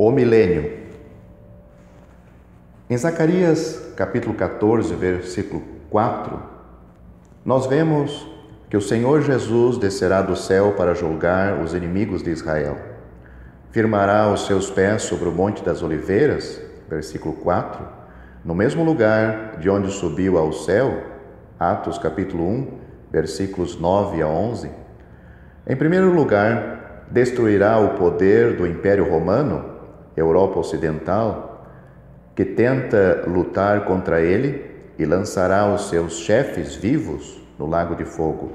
O milênio. Em Zacarias, capítulo 14, versículo 4, nós vemos que o Senhor Jesus descerá do céu para julgar os inimigos de Israel. Firmará os seus pés sobre o Monte das Oliveiras, versículo 4, no mesmo lugar de onde subiu ao céu, Atos capítulo 1, versículos 9 a 11. Em primeiro lugar, destruirá o poder do Império Romano, Europa Ocidental, que tenta lutar contra ele, e lançará os seus chefes vivos no lago de fogo.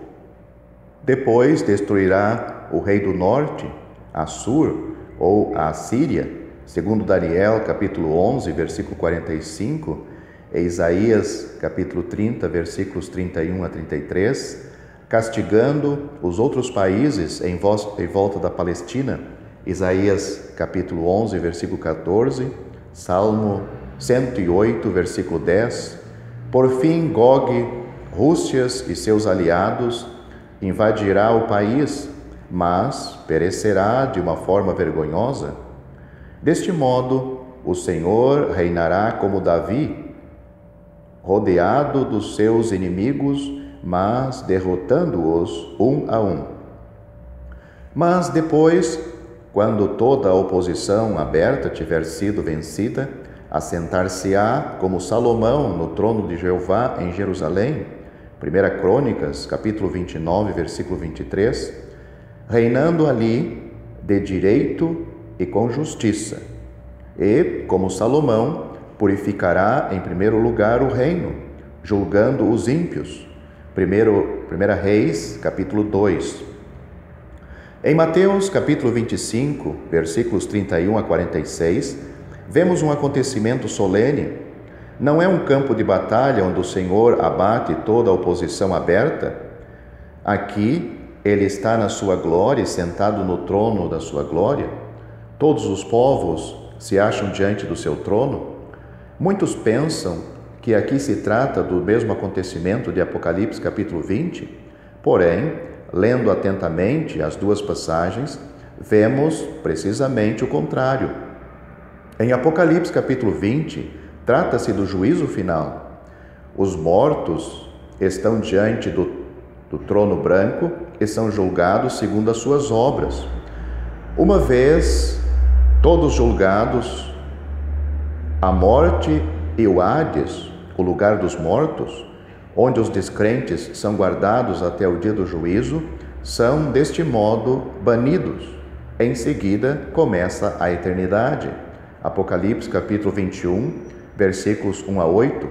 Depois destruirá o rei do norte, Assur ou a Assíria, segundo Daniel capítulo 11, versículo 45, e Isaías capítulo 30, versículos 31 a 33, castigando os outros países em volta da Palestina, Isaías capítulo 11, versículo 14, Salmo 108, versículo 10. Por fim, Gog, Rússia e seus aliados invadirá o país, mas perecerá de uma forma vergonhosa. Deste modo, o Senhor reinará como Davi, rodeado dos seus inimigos, mas derrotando-os um a um. Mas depois, quando toda a oposição aberta tiver sido vencida, assentar-se-á como Salomão no trono de Jeová em Jerusalém, 1 Crônicas, capítulo 29, versículo 23, reinando ali de direito e com justiça. E, como Salomão, purificará em primeiro lugar o reino, julgando os ímpios. 1 Reis, capítulo 2. Em Mateus, capítulo 25, versículos 31 a 46, vemos um acontecimento solene. Não é um campo de batalha onde o Senhor abate toda a oposição aberta. Aqui, Ele está na sua glória, sentado no trono da sua glória. Todos os povos se acham diante do seu trono. Muitos pensam que aqui se trata do mesmo acontecimento de Apocalipse capítulo 20, porém, lendo atentamente as duas passagens, vemos precisamente o contrário. Em Apocalipse capítulo 20, trata-se do juízo final. Os mortos estão diante do trono branco e são julgados segundo as suas obras. Uma vez todos julgados, a morte e o Hades, o lugar dos mortos, onde os descrentes são guardados até o dia do juízo, são deste modo banidos. Em seguida começa a eternidade. Apocalipse capítulo 21, versículos 1 a 8.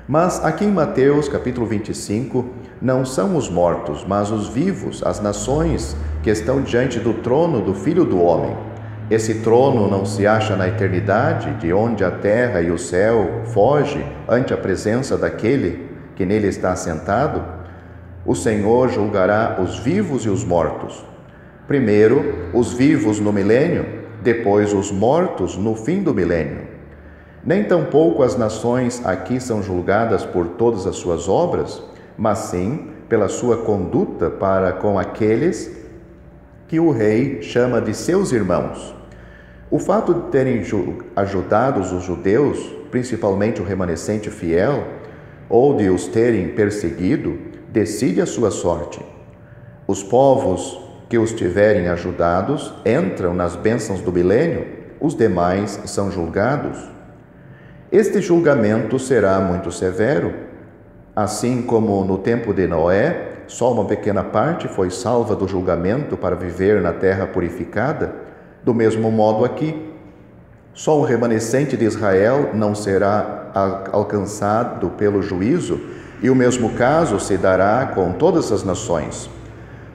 Mas aqui em Mateus capítulo 25, não são os mortos, mas os vivos, as nações que estão diante do trono do Filho do Homem. Esse trono não se acha na eternidade, de onde a terra e o céu fogem ante a presença daquele que nele está assentado? O Senhor julgará os vivos e os mortos. Primeiro, os vivos no milênio, depois os mortos no fim do milênio. Nem tampouco as nações aqui são julgadas por todas as suas obras, mas sim pela sua conduta para com aqueles que o rei chama de seus irmãos. O fato de terem ajudado os judeus, principalmente o remanescente fiel, ou de os terem perseguido, decide a sua sorte. Os povos que os tiverem ajudados entram nas bênçãos do milênio, os demais são julgados. Este julgamento será muito severo. Assim como no tempo de Noé, só uma pequena parte foi salva do julgamento para viver na terra purificada, do mesmo modo aqui, só o remanescente de Israel não será alcançado pelo juízo, e o mesmo caso se dará com todas as nações.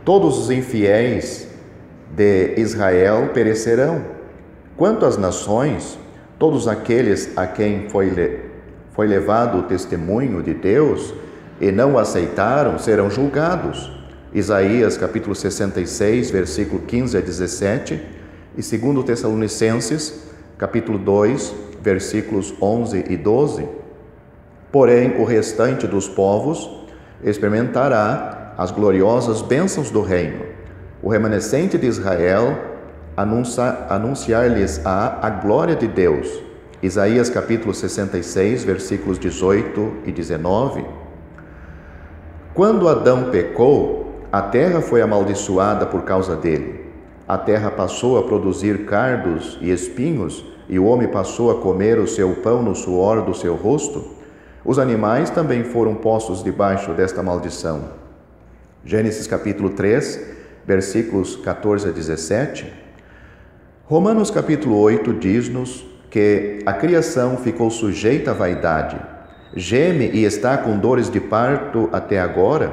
Todos os infiéis de Israel perecerão. Quanto às nações, todos aqueles a quem foi levado o testemunho de Deus e não o aceitaram serão julgados. Isaías capítulo 66, versículo 15 a 17, e 2 Tessalonicenses capítulo 2, versículos 11 e 12. Porém, o restante dos povos experimentará as gloriosas bênçãos do reino. O remanescente de Israel anunciar-lhes-á a glória de Deus. Isaías capítulo 66, versículos 18 e 19. Quando Adão pecou, a terra foi amaldiçoada por causa dele. A terra passou a produzir cardos e espinhos, e o homem passou a comer o seu pão no suor do seu rosto. Os animais também foram postos debaixo desta maldição. Gênesis capítulo 3, versículos 14 a 17. Romanos capítulo 8 diz-nos que a criação ficou sujeita à vaidade, geme e está com dores de parto até agora,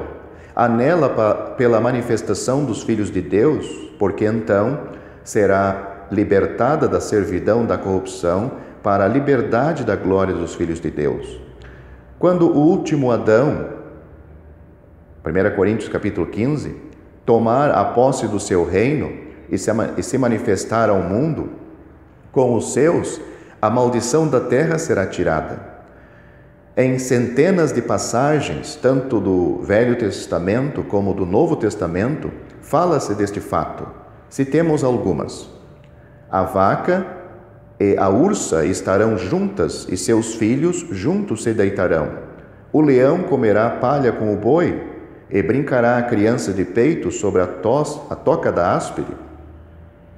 anela pela manifestação dos filhos de Deus, porque então será libertada da servidão da corrupção para a liberdade da glória dos filhos de Deus. Quando o último Adão, 1 Coríntios capítulo 15, tomar a posse do seu reino e se manifestar ao mundo, com os seus, a maldição da terra será tirada. Em centenas de passagens, tanto do Velho Testamento como do Novo Testamento, fala-se deste fato. Citemos algumas. A vaca e a ursa estarão juntas, e seus filhos juntos se deitarão. O leão comerá palha com o boi, e brincará a criança de peito sobre a toca da áspide.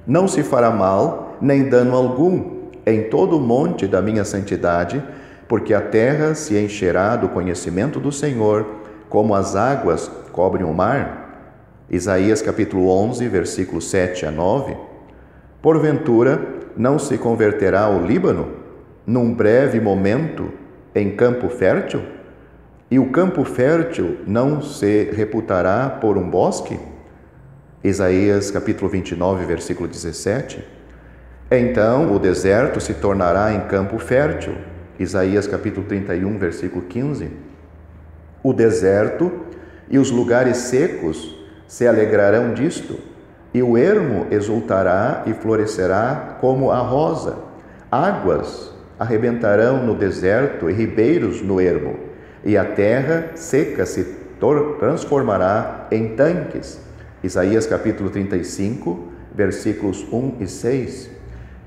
Não se fará mal, nem dano algum, em todo o monte da minha santidade, porque a terra se encherá do conhecimento do Senhor, como as águas cobrem o mar. Isaías capítulo 11, versículos 7 a 9. Porventura, não se converterá o Líbano, num breve momento, em campo fértil? E o campo fértil não se reputará por um bosque? Isaías capítulo 29, versículo 17. Então o deserto se tornará em campo fértil. Isaías capítulo 31, versículo 15. O deserto e os lugares secos se alegrarão disto, e o ermo exultará e florescerá como a rosa. Águas arrebentarão no deserto e ribeiros no ermo, e a terra seca se transformará em tanques. Isaías capítulo 35, versículos 1 e 6.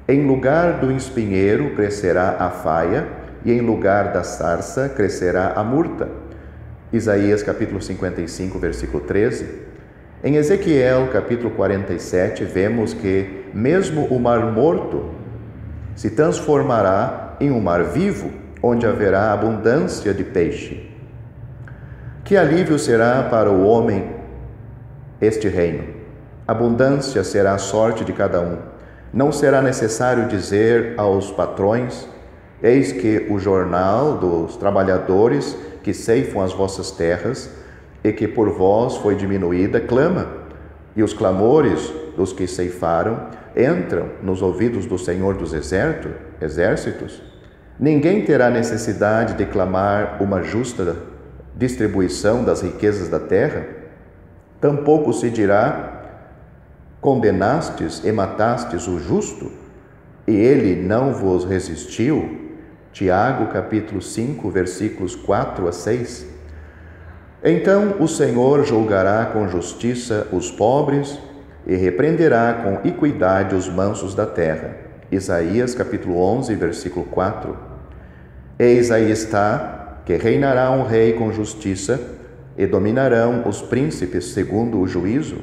Em lugar do espinheiro crescerá a faia, e em lugar da sarça crescerá a murta. Isaías capítulo 55, versículo 13. Em Ezequiel capítulo 47, vemos que mesmo o mar morto se transformará em um mar vivo, onde haverá abundância de peixe. Que alívio será para o homem este reino? Abundância será a sorte de cada um. Não será necessário dizer aos patrões: eis que o jornal dos trabalhadores que ceifam as vossas terras e que por vós foi diminuída, clama, e os clamores dos que ceifaram entram nos ouvidos do Senhor dos exércitos. Ninguém terá necessidade de clamar uma justa distribuição das riquezas da terra. Tampouco se dirá: condenastes e matastes o justo, e ele não vos resistiu. Tiago capítulo 5, versículos 4 a 6. Então o Senhor julgará com justiça os pobres e repreenderá com equidade os mansos da terra. Isaías capítulo 11, versículo 4. Eis aí está, que reinará um rei com justiça, e dominarão os príncipes segundo o juízo,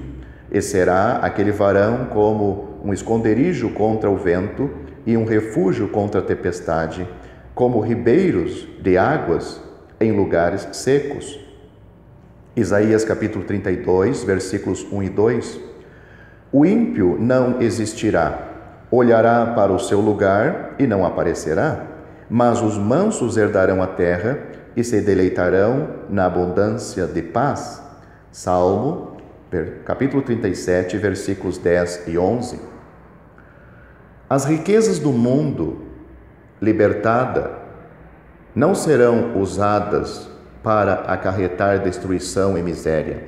e será aquele varão como um esconderijo contra o vento e um refúgio contra a tempestade, como ribeiros de águas em lugares secos. Isaías capítulo 32, versículos 1 e 2. O ímpio não existirá, olhará para o seu lugar e não aparecerá, mas os mansos herdarão a terra e se deleitarão na abundância de paz. Salmo capítulo 37, versículos 10 e 11. As riquezas do mundo libertada não serão usadas para acarretar destruição e miséria,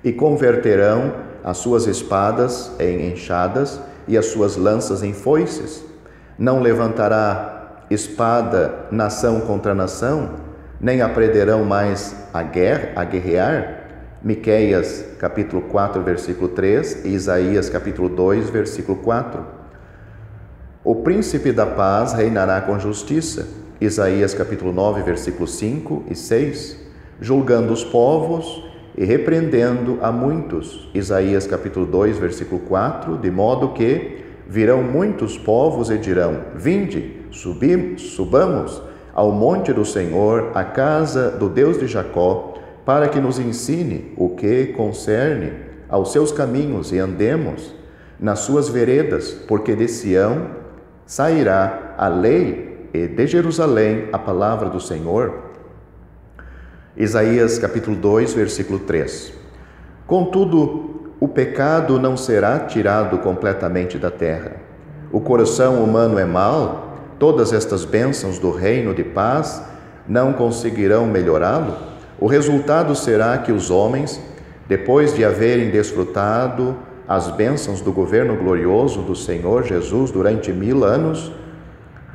e converterão as suas espadas em enxadas e as suas lanças em foices. Não levantará espada nação contra nação, nem aprenderão mais a guerrear. Miqueias, capítulo 4, versículo 3 e Isaías, capítulo 2, versículo 4. O príncipe da paz reinará com justiça. Isaías, capítulo 9, versículos 5 e 6. Julgando os povos e repreendendo a muitos. Isaías, capítulo 2, versículo 4. De modo que virão muitos povos e dirão: Vinde, subamos ao monte do Senhor, à casa do Deus de Jacó, para que nos ensine o que concerne aos seus caminhos e andemos nas suas veredas, porque de Sião sairá a lei e de Jerusalém a palavra do Senhor. Isaías capítulo 2, versículo 3. Contudo, o pecado não será tirado completamente da terra. O coração humano é mau, todas estas bênçãos do reino de paz não conseguirão melhorá-lo. O resultado será que os homens, depois de haverem desfrutado as bênçãos do governo glorioso do Senhor Jesus durante 1000 anos,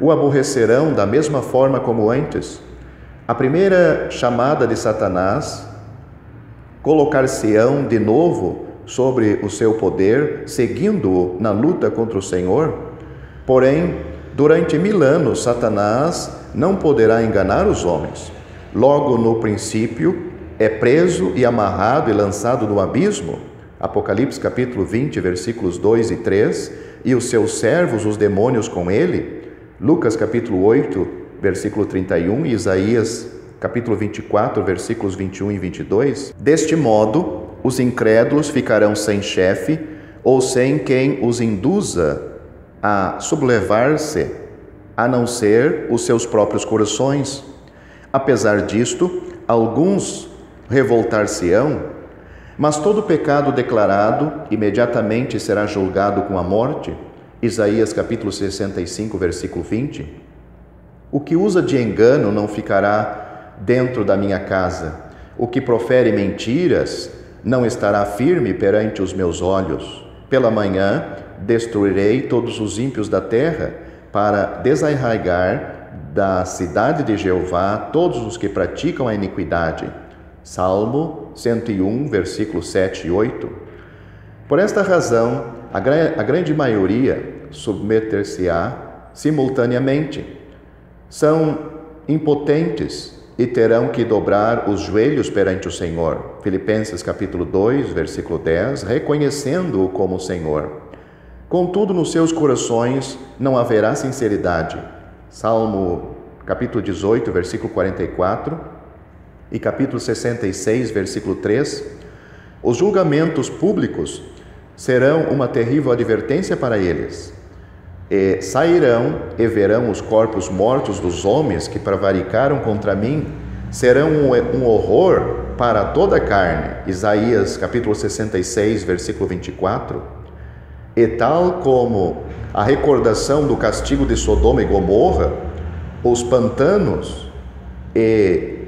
o aborrecerão da mesma forma como antes. A primeira chamada de Satanás, colocar-se-ão de novo sobre o seu poder, seguindo-o na luta contra o Senhor. Porém, durante 1000 anos, Satanás não poderá enganar os homens. Logo no princípio, é preso e amarrado e lançado no abismo. Apocalipse capítulo 20, versículos 2 e 3. E os seus servos, os demônios, com ele. Lucas capítulo 8, versículo 31. E Isaías capítulo 24, versículos 21 e 22. Deste modo, os incrédulos ficarão sem chefe ou sem quem os induza a sublevar-se, a não ser os seus próprios corações. Apesar disto, alguns revoltar-se-ão, mas todo pecado declarado imediatamente será julgado com a morte. Isaías capítulo 65, versículo 20. O que usa de engano não ficará dentro da minha casa. O que profere mentiras não estará firme perante os meus olhos. Pela manhã destruirei todos os ímpios da terra, para desarraigar da cidade de Jeová todos os que praticam a iniquidade. Salmo 101, versículos 7 e 8. Por esta razão, a grande maioria submeter-se-á simultaneamente. São impotentes e terão que dobrar os joelhos perante o Senhor. Filipenses capítulo 2, versículo 10, reconhecendo-o como Senhor. Contudo, nos seus corações não haverá sinceridade. Salmo capítulo 18, versículo 44 e capítulo 66, versículo 3. Os julgamentos públicos serão uma terrível advertência para eles. E sairão e verão os corpos mortos dos homens que prevaricaram contra mim. Serão um horror para toda a carne. Isaías capítulo 66, versículo 24. E tal como a recordação do castigo de Sodoma e Gomorra, os pantanos e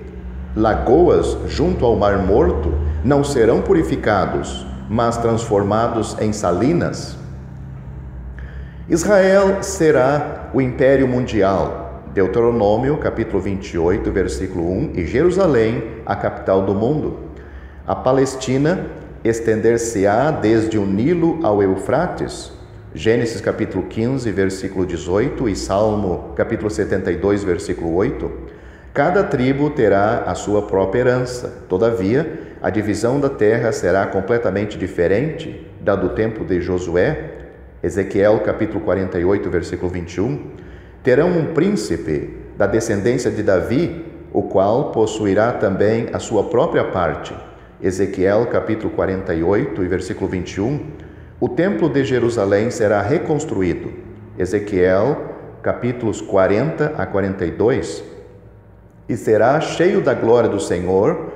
lagoas junto ao Mar Morto não serão purificados, mas transformados em salinas. Israel será o império mundial. Deuteronômio, capítulo 28, versículo 1, e Jerusalém, a capital do mundo. A Palestina estender-se-á desde o Nilo ao Eufrates. Gênesis capítulo 15, versículo 18 e Salmo capítulo 72, versículo 8. Cada tribo terá a sua própria herança. Todavia, a divisão da terra será completamente diferente da do tempo de Josué. Ezequiel capítulo 48, versículo 21. Terão um príncipe da descendência de Davi, o qual possuirá também a sua própria parte. Ezequiel capítulo 48 e versículo 21. O templo de Jerusalém será reconstruído. Ezequiel, capítulos 40 a 42. E será cheio da glória do Senhor,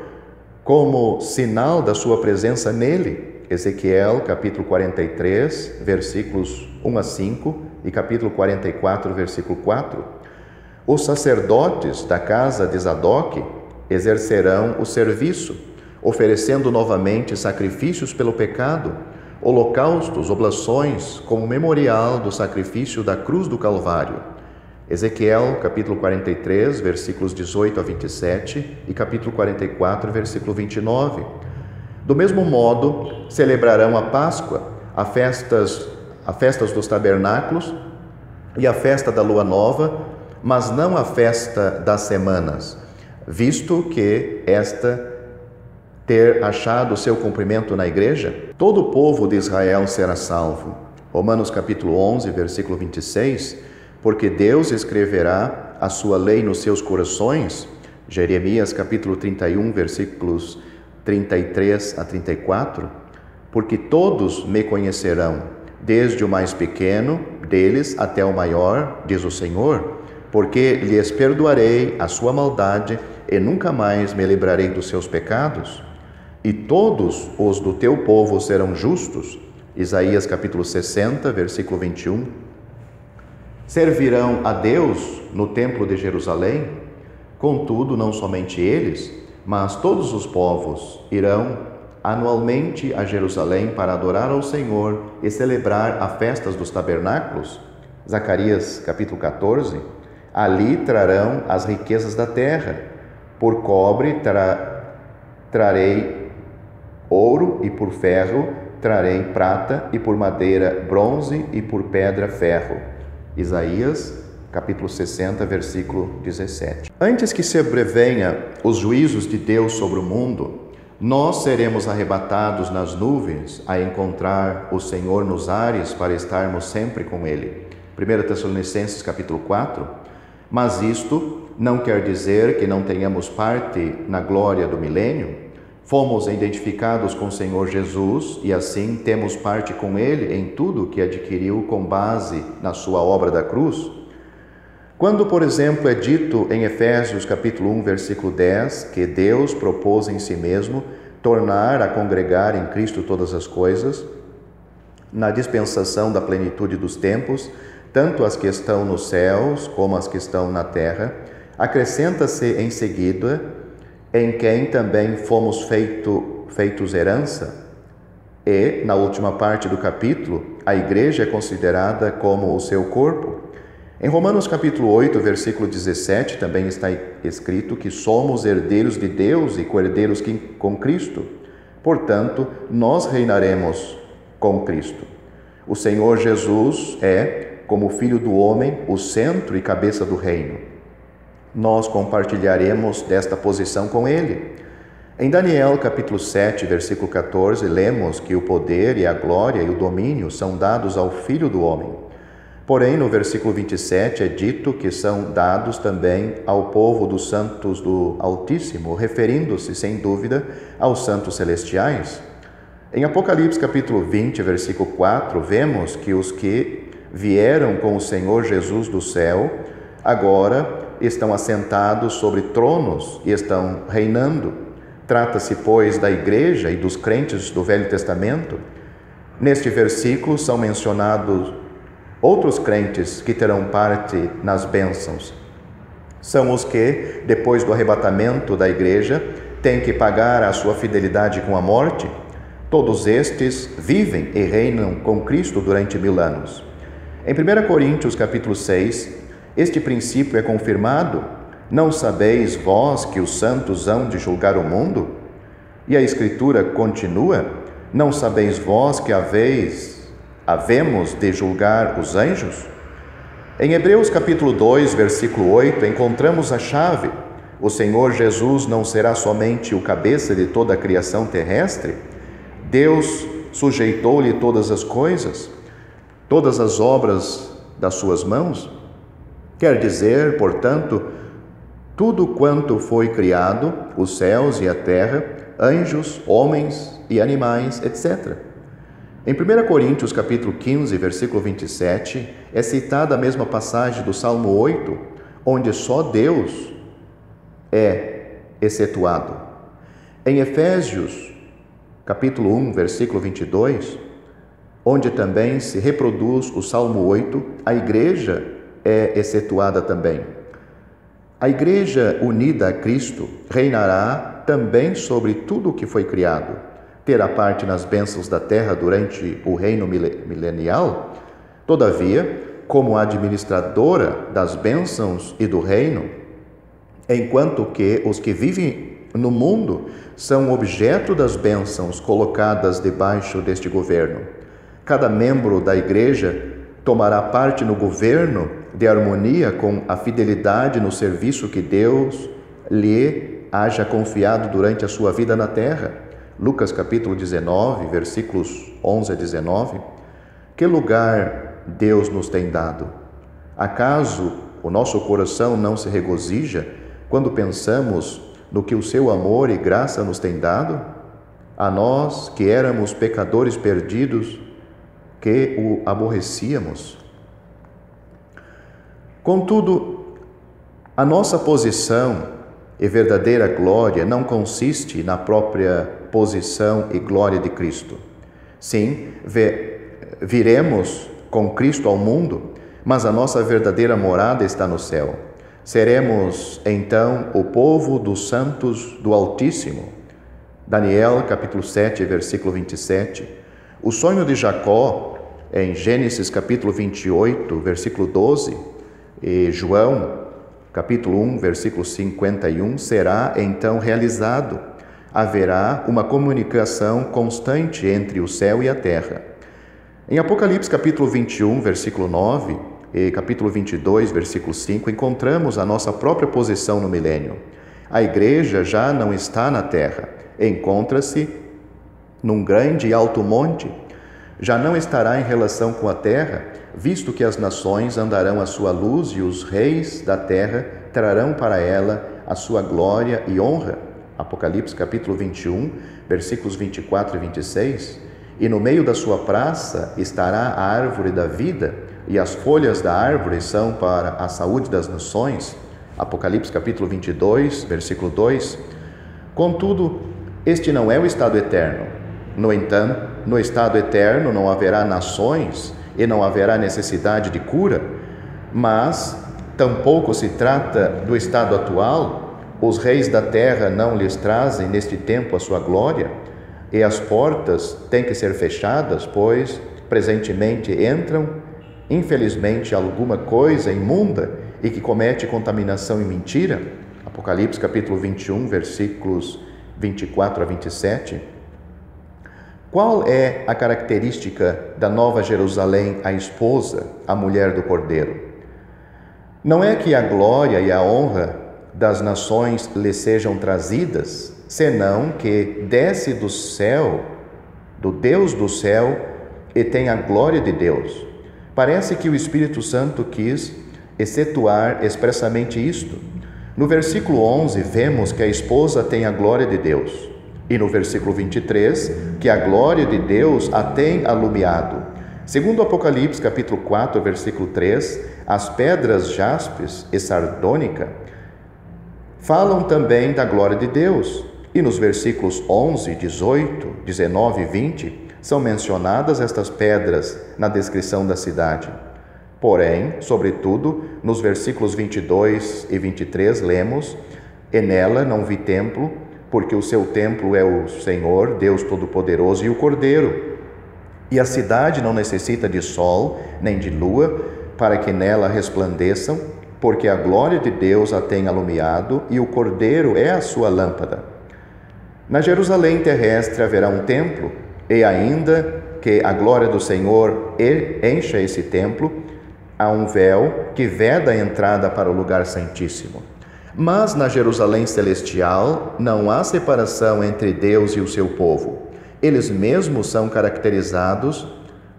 como sinal da sua presença nele. Ezequiel, capítulo 43, versículos 1 a 5 e capítulo 44, versículo 4. Os sacerdotes da casa de Zadok exercerão o serviço, oferecendo novamente sacrifícios pelo pecado, holocaustos, oblações, como memorial do sacrifício da cruz do Calvário. Ezequiel, capítulo 43, versículos 18 a 27 e capítulo 44, versículo 29. Do mesmo modo, celebrarão a Páscoa, a festas dos tabernáculos e a festa da lua nova, mas não a festa das semanas, visto que esta ter achado seu cumprimento na igreja, todo o povo de Israel será salvo. Romanos capítulo 11, versículo 26, porque Deus escreverá a sua lei nos seus corações. Jeremias capítulo 31, versículos 33 a 34, porque todos me conhecerão, desde o mais pequeno deles até o maior, diz o Senhor, porque lhes perdoarei a sua maldade e nunca mais me lembrarei dos seus pecados. E todos os do teu povo serão justos. Isaías capítulo 60, versículo 21. Servirão a Deus no templo de Jerusalém. Contudo, não somente eles, mas todos os povos irão anualmente a Jerusalém para adorar ao Senhor e celebrar as festas dos tabernáculos. Zacarias capítulo 14. Ali trarão as riquezas da terra. Por cobre trarei ouro, e por ferro trarei prata, e por madeira bronze, e por pedra ferro. Isaías capítulo 60, versículo 17. Antes que se sobrevenha os juízos de Deus sobre o mundo, nós seremos arrebatados nas nuvens a encontrar o Senhor nos ares para estarmos sempre com Ele. 1 Tessalonicenses capítulo 4. Mas isto não quer dizer que não tenhamos parte na glória do milênio. Fomos identificados com o Senhor Jesus e assim temos parte com Ele em tudo que adquiriu com base na sua obra da cruz. Quando, por exemplo, é dito em Efésios capítulo 1, versículo 10, que Deus propôs em si mesmo tornar a congregar em Cristo todas as coisas, na dispensação da plenitude dos tempos, tanto as que estão nos céus como as que estão na terra, acrescenta-se em seguida, em quem também fomos feitos herança. E, na última parte do capítulo, a igreja é considerada como o seu corpo. Em Romanos capítulo 8, versículo 17, também está escrito que somos herdeiros de Deus e co-herdeiros com Cristo. Portanto, nós reinaremos com Cristo. O Senhor Jesus é, como Filho do homem, o centro e cabeça do reino. Nós compartilharemos desta posição com Ele. Em Daniel capítulo 7, versículo 14, lemos que o poder e a glória e o domínio são dados ao Filho do homem. Porém, no versículo 27 é dito que são dados também ao povo dos santos do Altíssimo, referindo-se, sem dúvida, aos santos celestiais. Em Apocalipse capítulo 20, versículo 4, vemos que os que vieram com o Senhor Jesus do céu, agora estão assentados sobre tronos e estão reinando. Trata-se, pois, da igreja e dos crentes do Velho Testamento. Neste versículo são mencionados outros crentes que terão parte nas bênçãos. São os que, depois do arrebatamento da igreja, têm que pagar a sua fidelidade com a morte. Todos estes vivem e reinam com Cristo durante 1000 anos. Em 1 Coríntios capítulo 6, este princípio é confirmado. Não sabeis vós que os santos hão de julgar o mundo? E a Escritura continua: não sabeis vós que havemos de julgar os anjos? Em Hebreus capítulo 2, versículo 8, encontramos a chave. O Senhor Jesus não será somente o cabeça de toda a criação terrestre? Deus sujeitou-lhe todas as coisas, todas as obras das suas mãos? Quer dizer, portanto, tudo quanto foi criado, os céus e a terra, anjos, homens e animais, etc. Em 1 Coríntios capítulo 15, versículo 27, é citada a mesma passagem do Salmo 8, onde só Deus é excetuado. Em Efésios capítulo 1, versículo 22, onde também se reproduz o Salmo 8, a igreja é excetuada também. A igreja unida a Cristo reinará também sobre tudo o que foi criado. Terá parte nas bênçãos da terra durante o reino milenial. Todavia, como administradora das bênçãos e do reino, enquanto que os que vivem no mundo são objeto das bênçãos colocadas debaixo deste governo. Cada membro da Igreja tomará parte no governo de harmonia com a fidelidade no serviço que Deus lhe haja confiado durante a sua vida na terra. Lucas capítulo 19, versículos 11 a 19. Que lugar Deus nos tem dado? Acaso o nosso coração não se regozija quando pensamos no que o seu amor e graça nos tem dado? A nós que éramos pecadores perdidos, que o aborrecíamos. Contudo, a nossa posição e verdadeira glória não consiste na própria posição e glória de Cristo. Sim, viremos com Cristo ao mundo, mas a nossa verdadeira morada está no céu. Seremos, então, o povo dos santos do Altíssimo. Daniel, capítulo 7, versículo 27. O sonho de Jacó, em Gênesis, capítulo 28, versículo 12, e João, capítulo 1, versículo 51, será, então, realizado. Haverá uma comunicação constante entre o céu e a terra. Em Apocalipse, capítulo 21, versículo 9, e capítulo 22, versículo 5, encontramos a nossa própria posição no milênio. A igreja já não está na terra, encontra-se num grande e alto monte. Já não estará em relação com a terra, visto que as nações andarão à sua luz e os reis da terra trarão para ela a sua glória e honra. Apocalipse capítulo 21, versículos 24 e 26. E no meio da sua praça estará a árvore da vida, e as folhas da árvore são para a saúde das nações. Apocalipse capítulo 22, versículo 2. Contudo, este não é o estado eterno. No entanto, no estado eterno não haverá nações e não haverá necessidade de cura, mas tampouco se trata do estado atual. Os reis da terra não lhes trazem neste tempo a sua glória, e as portas têm que ser fechadas, pois presentemente entram, infelizmente, alguma coisa imunda e que comete contaminação e mentira. Apocalipse capítulo 21, versículos 24 a 27. Qual é a característica da Nova Jerusalém, a esposa, a mulher do Cordeiro? Não é que a glória e a honra das nações lhe sejam trazidas, senão que desce do céu, do Deus do céu, e tem a glória de Deus. Parece que o Espírito Santo quis excetuar expressamente isto. No versículo 11, vemos que a esposa tem a glória de Deus. E no versículo 23, que a glória de Deus a tem alumiado. Segundo Apocalipse, capítulo 4, versículo 3, as pedras jaspes e sardônica falam também da glória de Deus. E nos versículos 11, 18, 19 e 20, são mencionadas estas pedras na descrição da cidade. Porém, sobretudo, nos versículos 22 e 23, lemos: E nela não vi templo, porque o seu templo é o Senhor, Deus Todo-Poderoso, e o Cordeiro. E a cidade não necessita de sol, nem de lua, para que nela resplandeçam, porque a glória de Deus a tem alumiado, e o Cordeiro é a sua lâmpada. Na Jerusalém terrestre haverá um templo, e ainda que a glória do Senhor encha esse templo, há um véu que veda a entrada para o lugar santíssimo. Mas na Jerusalém celestial não há separação entre Deus e o seu povo. Eles mesmos são caracterizados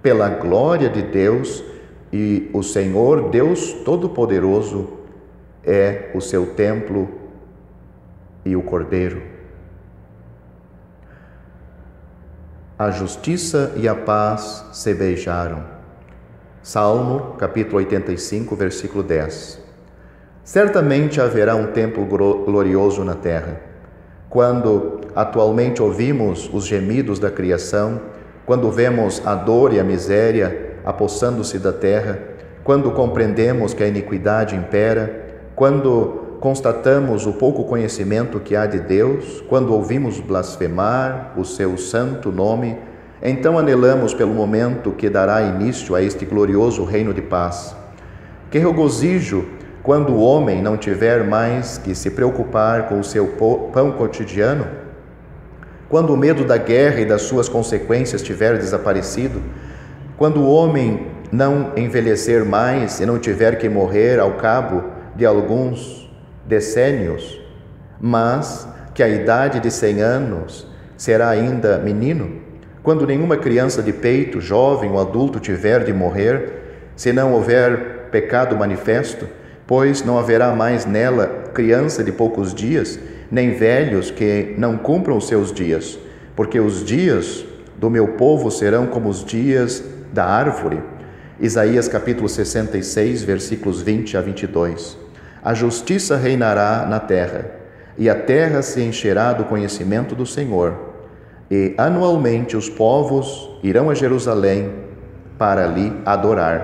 pela glória de Deus, e o Senhor, Deus Todo-Poderoso, é o seu templo e o Cordeiro. A justiça e a paz se beijaram. Salmo, capítulo 85, versículo 10. Certamente haverá um templo glorioso na terra. Quando atualmente ouvimos os gemidos da criação, quando vemos a dor e a miséria apossando-se da terra, quando compreendemos que a iniquidade impera, quando constatamos o pouco conhecimento que há de Deus, quando ouvimos blasfemar o seu santo nome, então anelamos pelo momento que dará início a este glorioso reino de paz. Que regozijo quando o homem não tiver mais que se preocupar com o seu pão cotidiano, quando o medo da guerra e das suas consequências tiver desaparecido, quando o homem não envelhecer mais e não tiver que morrer ao cabo de alguns decênios, mas que a idade de 100 anos será ainda menino, quando nenhuma criança de peito, jovem ou adulto tiver de morrer, se não houver pecado manifesto, pois não haverá mais nela criança de poucos dias, nem velhos que não cumpram os seus dias, porque os dias do meu povo serão como os dias da árvore. Isaías capítulo 66, versículos 20 a 22. A justiça reinará na terra, e a terra se encherá do conhecimento do Senhor. E anualmente os povos irão a Jerusalém para ali adorar.